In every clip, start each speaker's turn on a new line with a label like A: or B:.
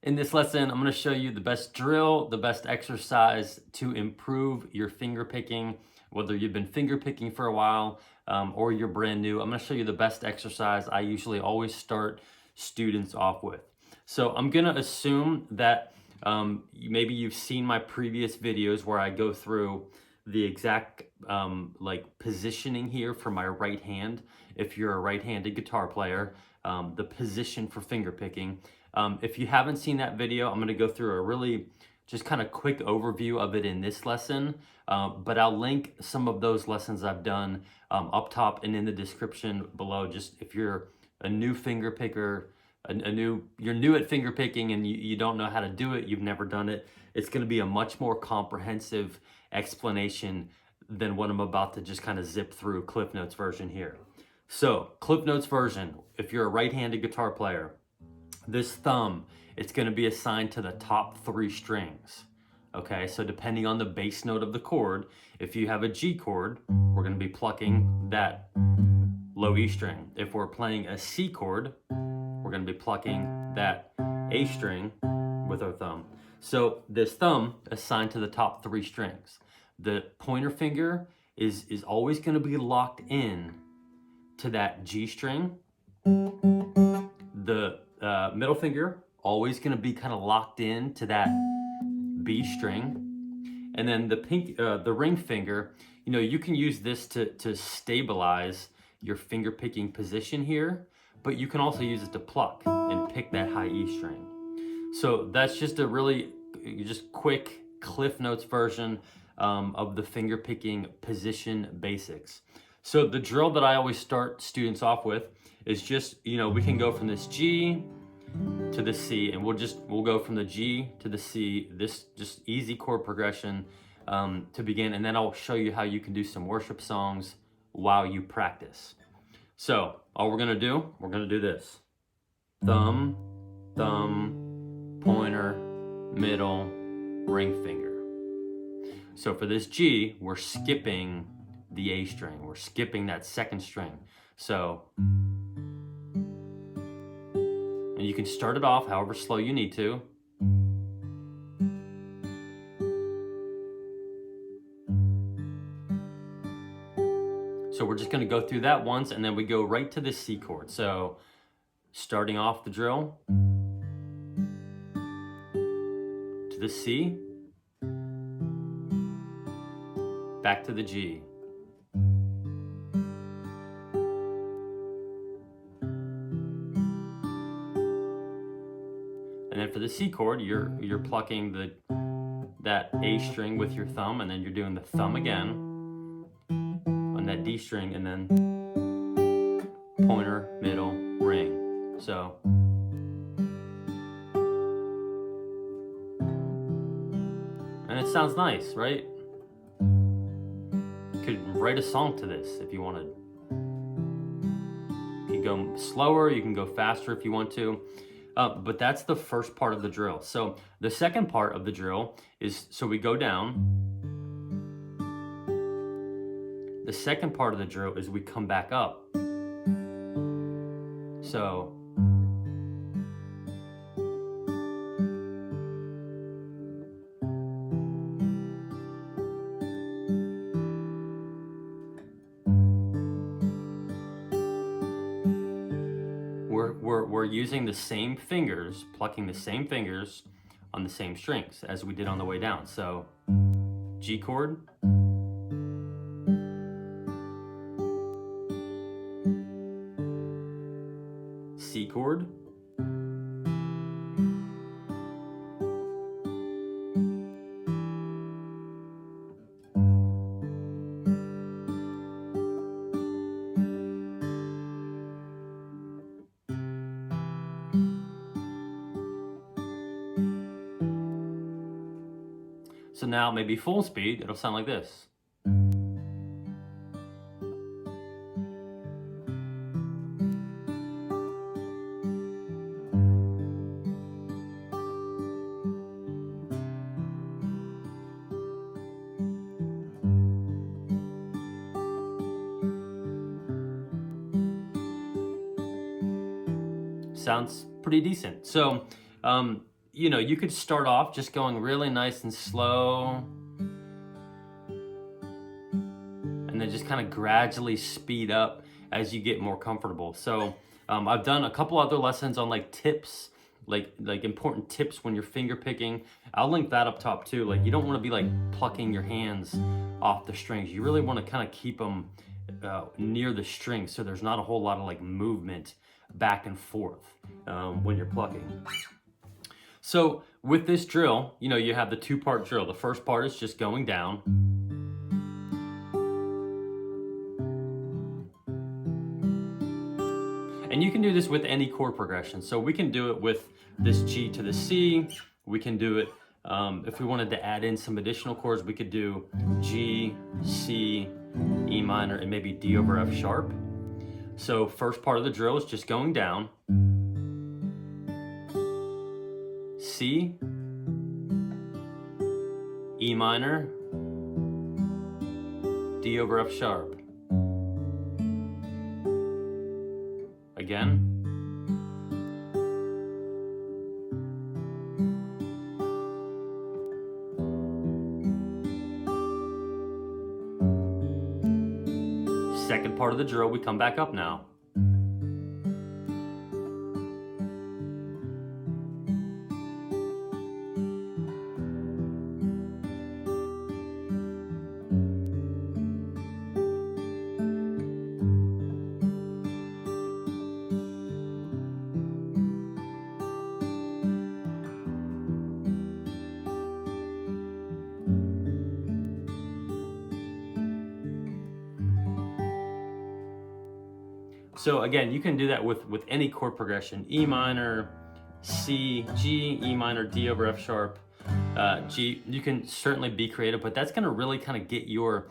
A: In this lesson, I'm going to show you the best drill, the best exercise to improve your finger picking, whether you've been finger picking for a while or you're brand new. I'm going to show you the best exercise I usually always start students off with. So I'm going to assume that maybe you've seen my previous videos where I go through the exact like positioning here for my right hand. If you're a right-handed guitar player, the position for finger picking. If you haven't seen that video, I'm going to go through a really just kind of quick overview of it in this lesson, but I'll link some of those lessons I've done up top and in the description below. Just if you're a new finger picker, you're new at finger picking and you don't know how to do it, you've never done it, it's going to be a much more comprehensive explanation than what I'm about to just kind of zip through Cliff Notes version here. So Cliff Notes version, if you're a right-handed guitar player, this thumb, it's going to be assigned to the top 3 strings. Okay, so depending on the bass note of the chord, if you have a G chord, we're going to be plucking that low E string. If we're playing a C chord, we're going to be plucking that A string with our thumb. So this thumb assigned to the top 3 strings. The pointer finger is always going to be locked in to that G string. The middle finger always going to be kind of locked in to that B string, and then the ring finger, you know, you can use this to stabilize your finger picking position here, but you can also use it to pluck and pick that high E string. So that's just a really just quick Cliff Notes version of the finger picking position basics. So the drill that I always start students off with is just, you know, we can go from this G to the C, and we'll go from the G to the C, this just easy chord progression to begin, and then I'll show you how you can do some worship songs while you practice. So all we're gonna do this. Thumb, thumb, pointer, middle, ring finger. So for this G, we're skipping the A string. We're skipping that second string. So, and you can start it off however slow you need to. So we're just going to go through that once, and then we go right to the C chord. So starting off the drill to the C, back to the G. And then for the C chord, you're plucking that A string with your thumb, and then you're doing the thumb again on that D string, and then pointer, middle, ring. So and it sounds nice, right? You could write a song to this if you wanted. You can go slower, you can go faster if you want to. But that's the first part of the drill. So the second part of the drill is, so we go down. The second part of the drill is we come back up. So we're using the same fingers, plucking the same fingers on the same strings as we did on the way down. So G chord, C chord, so now maybe full speed, it'll sound like this. Sounds pretty decent. So you know, you could start off just going really nice and slow, and then just kind of gradually speed up as you get more comfortable. So I've done a couple other lessons on like tips, like important tips when you're finger picking. I'll link that up top too. Like, you don't want to be like plucking your hands off the strings. You really want to kind of keep them near the strings, so there's not a whole lot of like movement back and forth when you're plucking. So with this drill, you know, you have the two-part drill. The first part is just going down. And you can do this with any chord progression. So we can do it with this G to the C. We can do it, if we wanted to add in some additional chords, we could do G, C, E minor, and maybe D over F sharp. So first part of the drill is just going down. C, E minor, D over F sharp. Again. Second part of the drill, we come back up now. So again, you can do that with any chord progression: E minor, C, G, E minor, D over F sharp, G. You can certainly be creative, but that's gonna really kind of get your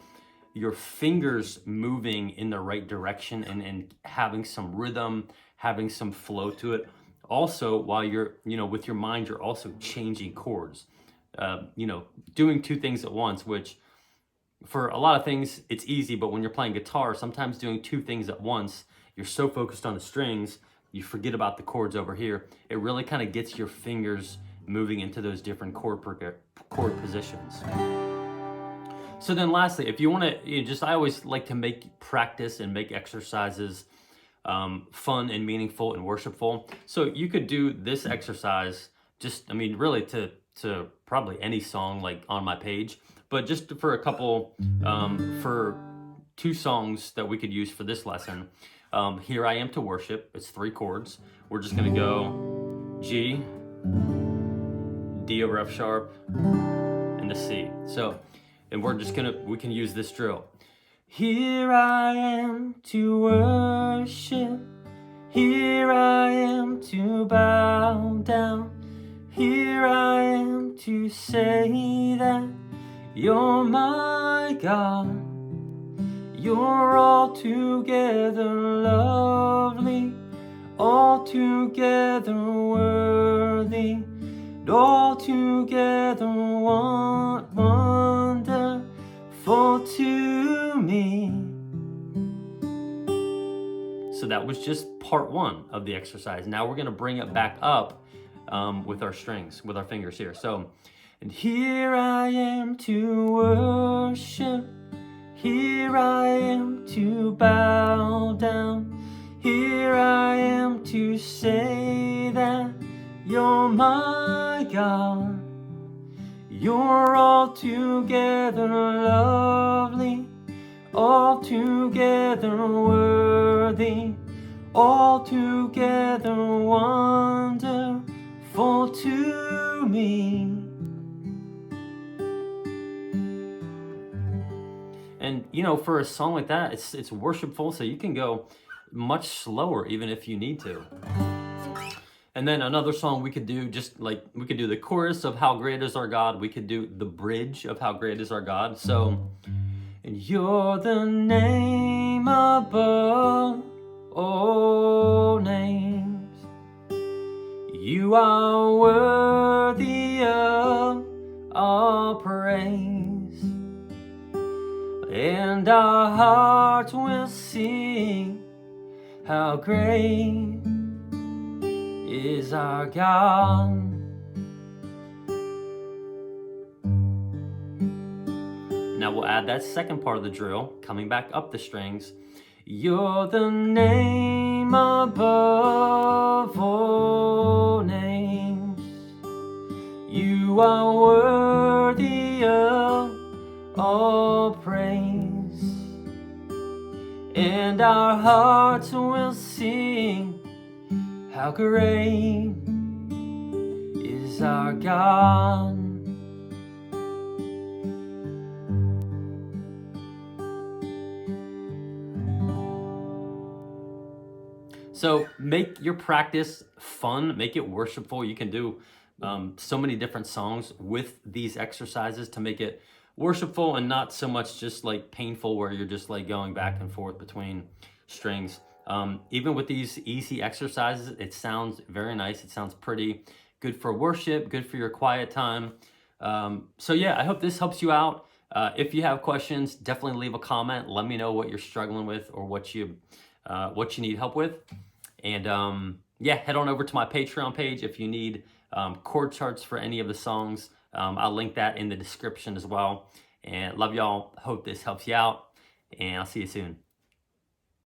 A: fingers moving in the right direction and having some rhythm, having some flow to it. Also, while you're, you know, with your mind, you're also changing chords, you know, doing two things at once, which for a lot of things, it's easy, but when you're playing guitar, sometimes doing two things at once, you're so focused on the strings, you forget about the chords over here. It really kind of gets your fingers moving into those different chord positions. So then lastly, if you want to, I always like to make practice and make exercises fun and meaningful and worshipful. So you could do this exercise just, I mean, really to probably any song like on my page, but just for a couple, for 2 songs that we could use for this lesson. Here I Am to Worship, it's 3 chords. We're just gonna go G, D over F sharp, and the C. So, and we can use this drill. Here I am to worship, here I am to bow down, here I am to say that you're my God. You're altogether lovely, altogether worthy, altogether wonderful to me. So that was just part 1 of the exercise. Now we're gonna bring it back up with our strings, with our fingers here. So, and here I am to worship, here I am to bow down, here I am to say that you're my God. You're altogether lovely, altogether worthy, altogether wonderful to me. And you know, for a song like that, it's worshipful, so you can go much slower even if you need to. And then another song we could do, just like we could do the chorus of How Great Is Our God, we could do the bridge of How Great Is Our God. So, and you're the name above all names, you are worthy of all praise. And our hearts will sing, how great is our God. Now we'll add that second part of the drill, coming back up the strings. You're the name above all names. You are worthy of all praise. And our hearts will sing, how great is our God. So make your practice fun, make it worshipful. You can do so many different songs with these exercises to make it worshipful and not so much just like painful where you're just like going back and forth between strings. Even with these easy exercises, it sounds very nice. It sounds pretty good for worship, good for your quiet time. So yeah, I hope this helps you out. If you have questions, definitely leave a comment. Let me know what you're struggling with or what you need help with. And yeah, head on over to my Patreon page if you need chord charts for any of the songs. I'll link that in the description as well. And love y'all. Hope this helps you out. And I'll see you soon.